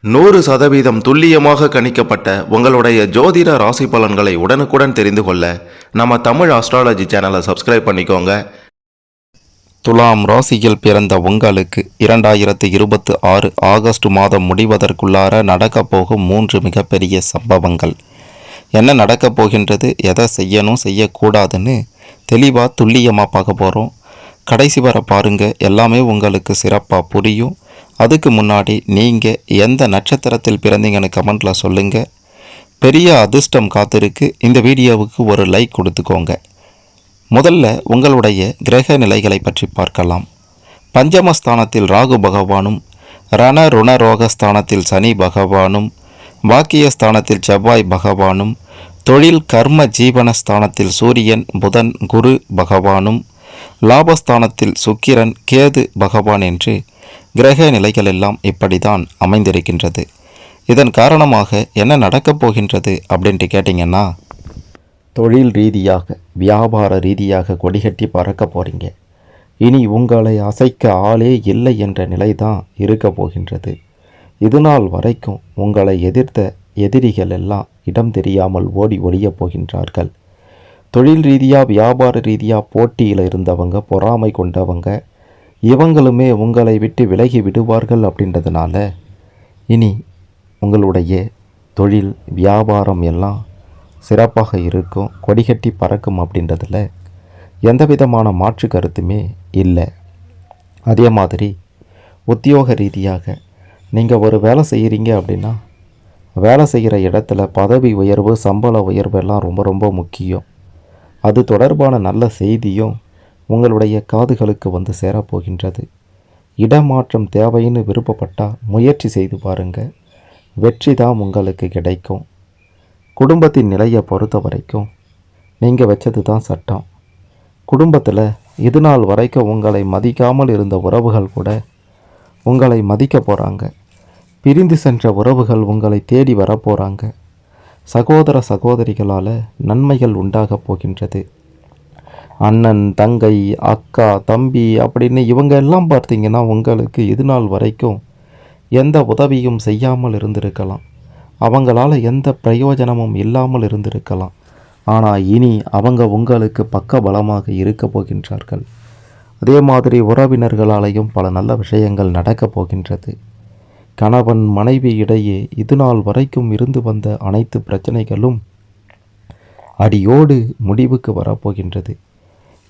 100% துல்லியமாக கணிக்கப்பட்ட உங்களுடைய ஜோதிட ராசி பலன்களை உடனுக்குடன் தெரிந்து கொள்ள நம்ம தமிழ் ஆஸ்ட்ராலஜி சேனலை சப்ஸ்கிரைப் பண்ணிக்கோங்க. துலாம் ராசியில் பிறந்த உங்களுக்கு 2026 ஆகஸ்ட் மாதம் முடிவதற்குள்ளார நடக்கப் போகும் 3 மிகப்பெரிய சம்பவங்கள் என்ன நடக்கப் போகின்றது, எதை செய்யணும் செய்யக்கூடாதுன்னு தெளிவாக துல்லியமாக பார்க்க போகிறோம். கடைசி வர பாருங்கள், எல்லாமே உங்களுக்கு சிறப்பாக புரியும். அதுக்கு முன்னாடி நீங்கள் எந்த நட்சத்திரத்தில் பிறந்தீங்கன்னு கமெண்ட்டில் சொல்லுங்கள். பெரிய அதிர்ஷ்டம் காத்திருக்கு. இந்த வீடியோவுக்கு ஒரு லைக் கொடுத்துக்கோங்க. முதல்ல உங்களுடைய கிரக நிலைகளை பற்றி பார்க்கலாம். பஞ்சமஸ்தானத்தில் ராகு பகவானும், ரண ருணரோகஸ்தானத்தில் சனி பகவானும், பாக்கியஸ்தானத்தில் செவ்வாய் பகவானும், தொழில் கர்ம ஜீவனஸ்தானத்தில் சூரியன் புதன் குரு பகவானும், லாபஸ்தானத்தில் சுக்கிரன் கேது பகவான் என்று கிரக நிலைகள் எல்லாம் இப்படிதான் அமைந்திருக்கின்றது. இதன் காரணமாக என்ன நடக்கப் போகின்றது அப்படின்ட்டு கேட்டிங்கன்னா, தொழில் ரீதியாக வியாபார ரீதியாக கொடிகட்டி பறக்க போகிறீங்க. இனி உங்களை அசைக்க ஆளே இல்லை என்ற நிலை தான் இருக்க போகின்றது. இதுநாள் வரைக்கும் உங்களை எதிர்த்த எதிரிகள் எல்லாம் இடம் தெரியாமல் ஓடி ஒழிய போகின்றார்கள். தொழில் ரீதியாக வியாபார ரீதியாக போட்டியில் இருந்தவங்க, பொறாமை கொண்டவங்க, இவங்களுமே உங்களை விட்டு விலகி விடுவார்கள். அப்படின்றதுனால இனி உங்களுடைய தொழில் வியாபாரம் எல்லாம் சிறப்பாக இருக்கும், கொடிகட்டி பறக்கும் அப்படின்றதில் எந்த விதமான மாற்று கருத்துமே இல்லை. அதே மாதிரி உத்தியோக ரீதியாக நீங்கள் ஒரு வேலை செய்கிறீங்க அப்படின்னா, வேலை செய்கிற இடத்துல பதவி உயர்வு சம்பள உயர்வு எல்லாம் ரொம்ப ரொம்ப முக்கியம். அது தொடர்பான நல்ல செய்தியும் உங்களுடைய காதுகளுக்கு வந்து சேரப்போகின்றது. இடமாற்றம் தேவைன்னு விருப்பப்பட்டால் முயற்சி செய்து பாருங்கள், வெற்றி தான் உங்களுக்கு கிடைக்கும். குடும்பத்தின் நிலையை பொறுத்த வரைக்கும் நீங்கள் வச்சது தான் சட்டம். குடும்பத்தில் இது நாள் வரைக்கும் உங்களை மதிக்காமல் இருந்த உறவுகள் கூட உங்களை மதிக்க போகிறாங்க. பிரிந்து சென்ற உறவுகள் உங்களை தேடி வரப்போகிறாங்க. சகோதர சகோதரிகளால் நன்மைகள் உண்டாகப் போகின்றது. அண்ணன் தங்கை அக்கா தம்பி அப்படின்னு இவங்க எல்லாம் பார்த்தீங்கன்னா உங்களுக்கு இது நாள் வரைக்கும் எந்த உதவியும் செய்யாமல் இருந்திருக்கலாம். அவங்களால எந்த பிரயோஜனமும் இல்லாமல் இருந்திருக்கலாம். ஆனால் இனி அவங்க உங்களுக்கு பக்க பலமாக இருக்க போகின்றார்கள். அதே மாதிரி உறவினர்களாலேயும் பல நல்ல விஷயங்கள் நடக்கப் போகின்றது. கணவன் மனைவி இடையே இது நாள் வரைக்கும் இருந்து வந்த அனைத்து பிரச்சனைகளும் அடியோடு முடிவுக்கு வரப்போகின்றது.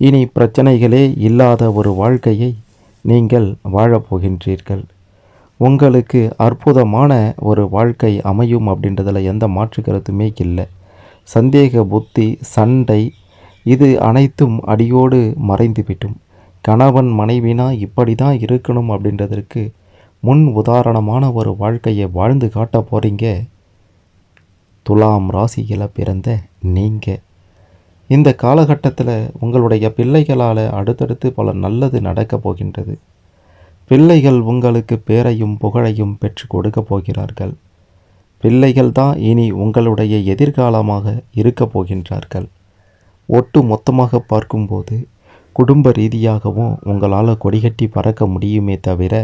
இனி பிரச்சனைகளே இல்லாத ஒரு வாழ்க்கையை நீங்கள் வாழப்போகின்றீர்கள். உங்களுக்கு அற்புதமான ஒரு வாழ்க்கை அமையும் அப்படின்றதில் எந்த மாற்று கருத்துமே இல்லை. சந்தேக புத்தி, சண்டை இது அனைத்தும் அடியோடு மறைந்துவிட்டும். கணவன் மனைவினா இப்படி தான் இருக்கணும் அப்படின்றதற்கு முன் உதாரணமான ஒரு வாழ்க்கையை வாழ்ந்து காட்ட போகிறீங்க. துலாம் ராசியில் பிறந்த நீங்கள் இந்த காலகட்டத்தில் உங்களுடைய பிள்ளைகளால் அடுத்தடுத்து பல நல்லது நடக்கப் போகின்றது. பிள்ளைகள் உங்களுக்கு பேரையும் புகழையும் பெற்று கொடுக்க போகிறார்கள். பிள்ளைகள் தான் இனி உங்களுடைய எதிர்காலமாக இருக்க போகின்றார்கள். ஒட்டு மொத்தமாக பார்க்கும்போது குடும்ப ரீதியாகவும் உங்களால் கொடிகட்டி பறக்க முடியுமே தவிர,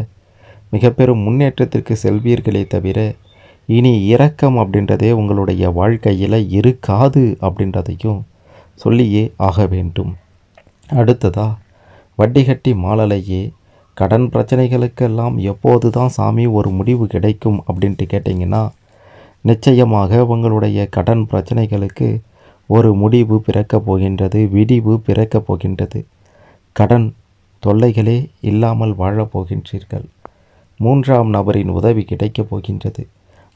மிக பெரும் முன்னேற்றத்திற்கு செல்வீர்களே தவிர, இனி இரக்கம் அப்படின்றதே உங்களுடைய வாழ்க்கையில் இருக்காது அப்படின்றதையும் சொல்லியே ஆக வேண்டும். அடுத்ததா வட்டி கட்டி மாளலையே, கடன் பிரச்சனைகளுக்கெல்லாம் எப்போது தான் சாமி ஒரு முடிவு கிடைக்கும் அப்படின்ட்டு கேட்டிங்கன்னா, நிச்சயமாக உங்களுடைய கடன் பிரச்சனைகளுக்கு ஒரு முடிவு பிறக்கப் போகின்றது, விடிவு பிறக்கப் போகின்றது. கடன் தொல்லைகளே இல்லாமல் வாழப் போகின்றீர்கள். 3ஆம் நபரின் உதவி கிடைக்கப் போகின்றது.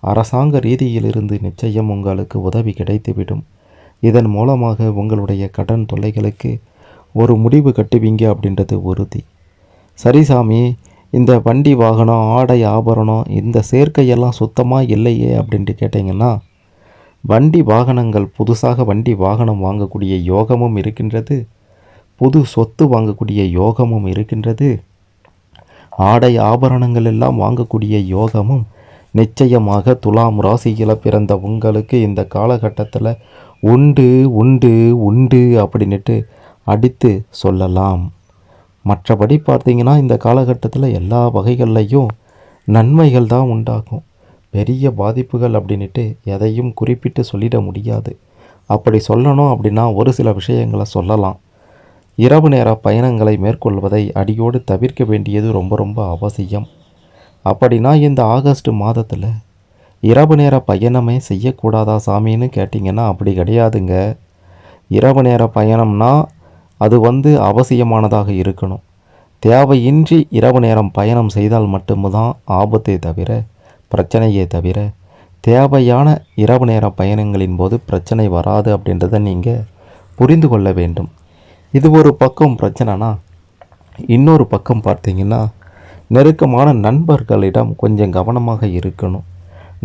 அரசாங்க ரீதியிலிருந்து நிச்சயம் உங்களுக்கு உதவி கிடைத்துவிடும். இதன் மூலமாக உங்களுடைய கடன் தொல்லைகளுக்கு ஒரு முடிவு கட்டுவீங்க அப்படின்றது உறுதி. சரி சாமி, இந்த வண்டி வாகனம் ஆடை ஆபரணம் இந்த சேர்க்கையெல்லாம் சுத்தமாக இல்லையே அப்படின்ட்டு கேட்டிங்கன்னா, வண்டி வாகனங்கள் புதுசாக வண்டி வாகனம் வாங்கக்கூடிய யோகமும் இருக்கின்றது, புது சொத்து வாங்கக்கூடிய யோகமும் இருக்கின்றது, ஆடை ஆபரணங்கள் எல்லாம் வாங்கக்கூடிய யோகமும் நிச்சயமாக துலாம் ராசியில் பிறந்த உங்களுக்கு இந்த காலகட்டத்தில் உண்டு உண்டு உண்டு அப்படின்ட்டு அடித்து சொல்லலாம். மற்றபடி பார்த்தீங்கன்னா இந்த காலகட்டத்தில் எல்லா வகைகள்லையும் நன்மைகள் தான் உண்டாகும். பெரிய பாதிப்புகள் அப்படின்ட்டு எதையும் குறிப்பிட்டு சொல்லிட முடியாது. அப்படி சொல்லணும் அப்படின்னா ஒரு சில விஷயங்களை சொல்லலாம். இரவு நேர பயணங்களை மேற்கொள்வதை அடியோடு தவிர்க்க வேண்டியது ரொம்ப ரொம்ப அவசியம். அப்படின்னா இந்த ஆகஸ்ட் மாதத்தில் இரவு நேர பயணமே செய்யக்கூடாதா சாமின்னு கேட்டிங்கன்னா அப்படி கிடையாதுங்க. இரவு நேர பயணம்னா அது அவசியமானதாக இருக்கணும். தேவையின்றி இரவு நேரம் பயணம் செய்தால் மட்டும்தான் ஆபத்தே தவிர, பிரச்சனையே தவிர, தேவையான இரவு நேர பயணங்களின் போது பிரச்சனை வராது அப்படின்றத நீங்கள் புரிந்து கொள்ள வேண்டும். இது ஒரு பக்கம் பிரச்சனைனா, இன்னொரு பக்கம் பார்த்தீங்கன்னா நெருக்கமான நண்பர்களிடம் கொஞ்சம் கவனமாக இருக்கணும்.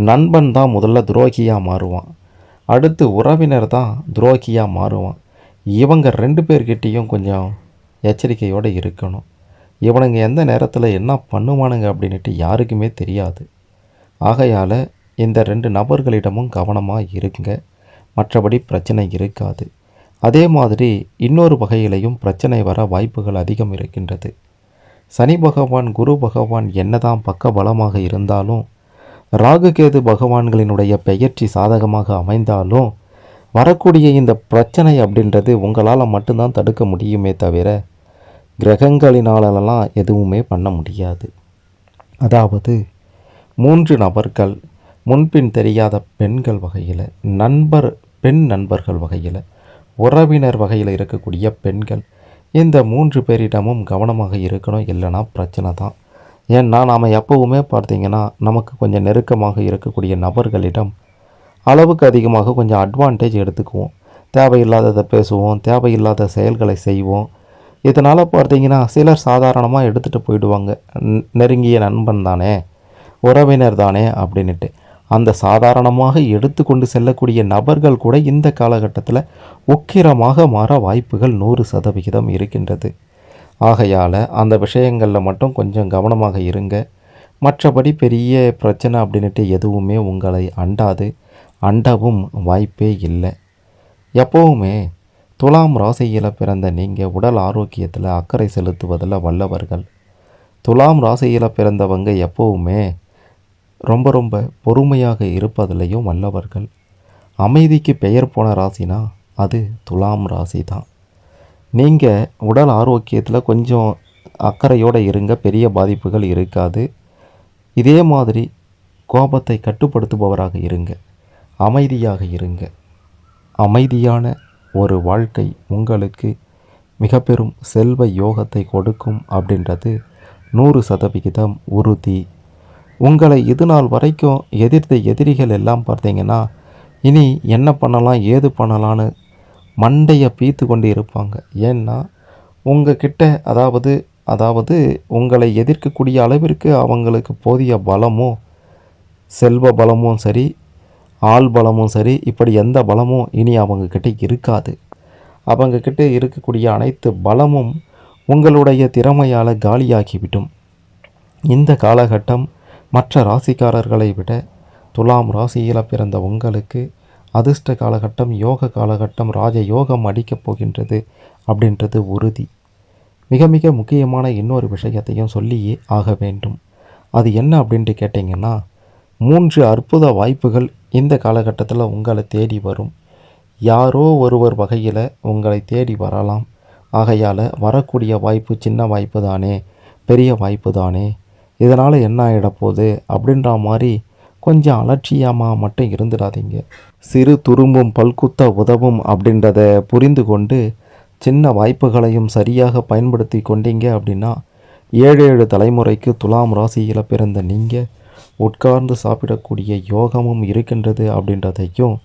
நண்பன் தான் முதல்ல துரோகியாக மாறுவான், அடுத்து உறவினர் தான் துரோகியாக மாறுவான். இவங்க 2 பேர்கிட்டையும் கொஞ்சம் எச்சரிக்கையோடு இருக்கணும். இவனுங்க எந்த நேரத்தில் என்ன பண்ணுவானுங்க அப்படின்ட்டு யாருக்குமே தெரியாது. ஆகையால் இந்த 2 நபர்களிடமும் கவனமாக இருங்க, மற்றபடி பிரச்சனை இருக்காது. அதே மாதிரி இன்னொரு வகையிலையும் பிரச்சனை வர வாய்ப்புகள் அதிகம் இருக்கின்றது. சனி பகவான், குரு பகவான் என்னதான் பக்க பலமாக இருந்தாலும், ராகு கேது பகவான்களினுடைய பெயர்ச்சி சாதகமாக அமைந்தாலும் வரக்கூடிய இந்த பிரச்சனை அப்படின்றது உங்களால் மட்டும்தான் தடுக்க முடியுமே தவிர கிரகங்களினாலெல்லாம் எதுவுமே பண்ண முடியாது. அதாவது 3 நபர்கள், முன்பின் தெரியாத பெண்கள் வகையில், பெண் நண்பர்கள் வகையில், உறவினர் வகையில் இருக்கக்கூடிய பெண்கள், இந்த 3 பேரிடமும் கவனமாக இருக்கணும். இல்லைனா பிரச்சனை தான். ஏன்னா நாம் எப்போவுமே பார்த்திங்கன்னா நமக்கு கொஞ்சம் நெருக்கமாக இருக்கக்கூடிய நபர்களிடம் அளவுக்கு அதிகமாக கொஞ்சம் அட்வான்டேஜ் எடுத்துக்குவோம். தேவையில்லாததை பேசுவோம், தேவையில்லாத செயல்களை செய்வோம். இதனால் பார்த்திங்கன்னா சிலர் சாதாரணமாக எடுத்துகிட்டு போயிடுவாங்க. நெருங்கிய நண்பன் தானே, உறவினர் தானே அப்படின்ட்டு. அந்த சாதாரணமாக எடுத்துக்கொண்டு செல்லக்கூடிய நபர்கள் கூட இந்த காலகட்டத்தில் உக்கிரமாக மாற வாய்ப்புகள் 100% இருக்கின்றது. ஆகையால் அந்த விஷயங்களில் மட்டும் கொஞ்சம் கவனமாக இருங்க. மற்றபடி பெரிய பிரச்சனை அப்படின்ட்டு எதுவுமே உங்களை அண்டவும் வாய்ப்பே இல்லை. எப்போவுமே துலாம் ராசியில் பிறந்த நீங்கள் உடல் ஆரோக்கியத்தில் அக்கறை செலுத்துவதில் வல்லவர்கள். துலாம் ராசியில் பிறந்தவங்க எப்போவுமே ரொம்ப ரொம்ப பொறுமையாக இருப்பதிலையும் வல்லவர்கள். அமைதிக்கு பெயர் போன ராசினா அது துலாம் ராசி தான். நீங்கள் உடல் ஆரோக்கியத்தில் கொஞ்சம் அக்கறையோடு இருங்க, பெரிய பாதிப்புகள் இருக்காது. இதே மாதிரி கோபத்தை கட்டுப்படுத்துபவராக இருங்க, அமைதியாக இருங்க. அமைதியான ஒரு வாழ்க்கை உங்களுக்கு மிக பெரும் செல்வ யோகத்தை கொடுக்கும் அப்படின்றது 100% உறுதி. உங்களை இது நாள் வரைக்கும் எதிர்த்த எதிரிகள் எல்லாம் பார்த்தீங்கன்னா இனி என்ன பண்ணலாம் ஏது பண்ணலான்னு மண்டையை பீத்து கொண்டு இருப்பாங்க. ஏன்னா உங்ககிட்ட அதாவது உங்களை எதிர்க்கக்கூடிய அளவிற்கு அவங்களுக்கு போதிய பலமும் செல்வ பலமும் சரி, ஆள் பலமும் சரி, இப்படி எந்த பலமும் இனி அவங்கக்கிட்ட இருக்காது. அவங்கக்கிட்ட இருக்கக்கூடிய அனைத்து பலமும் உங்களுடைய திறமையால் காலியாகிவிடும். இந்த காலகட்டம் மற்ற ராசிக்காரர்களை விட துலாம் ராசியில் பிறந்த உங்களுக்கு அதிர்ஷ்ட காலகட்டம், யோக காலகட்டம், ராஜயோகம் அடிக்கப் போகின்றது அப்படின்றது உறுதி. மிக மிக முக்கியமான இன்னொரு விஷயத்தையும் சொல்லியே ஆக வேண்டும். அது என்ன அப்படின்ட்டு கேட்டிங்கன்னா, 3 அற்புத வாய்ப்புகள் இந்த காலகட்டத்தில் உங்களை தேடி வரும். யாரோ ஒருவர் வகையில் உங்களை தேடி வரலாம். ஆகையால் வரக்கூடிய வாய்ப்பு சின்ன வாய்ப்பு தானே, பெரிய வாய்ப்பு தானே, இதனால் என்ன ஆகிடப்போகுது அப்படின்ற மாதிரி கொஞ்சம் அலட்சியமாக மட்டும் இருந்துடாதீங்க. சிறு துரும்பும் பல்குத்த உதவும் அப்படின்றத புரிந்து கொண்டு சின்ன வாய்ப்புகளையும் சரியாக பயன்படுத்தி கொண்டீங்க அப்படின்னா 7 தலைமுறைக்கு துலாம் ராசியில் பிறந்த நீங்கள் உட்கார்ந்து சாப்பிடக்கூடிய யோகமும் இருக்கின்றது அப்படின்றதையும்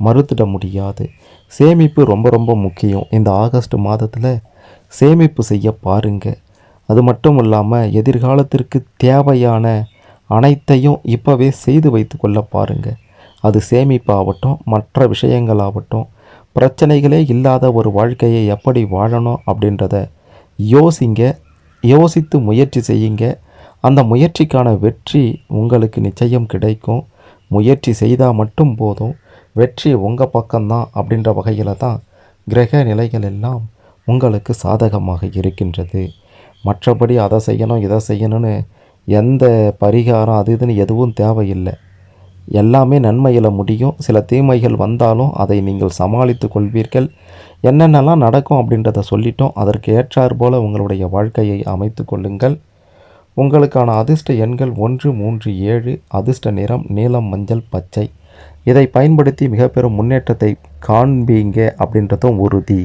மறுத்துட முடியாது. சேமிப்பு ரொம்ப ரொம்ப முக்கியம். இந்த ஆகஸ்ட் மாதத்தில் சேமிப்பு செய்ய பாருங்கள். அது மட்டும் இல்லாமல் எதிர்காலத்திற்கு தேவையான அனைத்தையும் இப்போவே செய்து வைத்து கொள்ள பாருங்கள். அது சேமிப்பாகட்டும், மற்ற விஷயங்களாகட்டும், பிரச்சனைகளே இல்லாத ஒரு வாழ்க்கையை எப்படி வாழணும் அப்படின்றத யோசித்து முயற்சி செய்யுங்க. அந்த முயற்சிக்கான வெற்றி உங்களுக்கு நிச்சயம் கிடைக்கும். முயற்சி செய்தால் மட்டும் போதும், வெற்றி உங்கள் பக்கம்தான் அப்படின்ற வகையில் தான் கிரக நிலைகள் எல்லாம் உங்களுக்கு சாதகமாக இருக்கின்றது. மற்றபடி அதை செய்யணும் இதை செய்யணும்னு எந்த பரிகாரம் அது இதுன்னு எதுவும் தேவையில்லை. எல்லாமே நன்மையில் முடியும். சில தீமைகள் வந்தாலும் அதை நீங்கள் சமாளித்து கொள்வீர்கள். என்னென்னலாம் நடக்கும் அப்படின்றத சொல்லிட்டோம். அதற்கு ஏற்றாற் போல உங்களுடைய வாழ்க்கையை அமைத்து கொள்ளுங்கள். உங்களுக்கான அதிர்ஷ்ட எண்கள் 1, 3, 7. அதிர்ஷ்ட நிறம் நீலம், மஞ்சள், பச்சை. இதை பயன்படுத்தி மிக பெரும் முன்னேற்றத்தை காண்பீங்க அப்படின்றதும் உறுதி.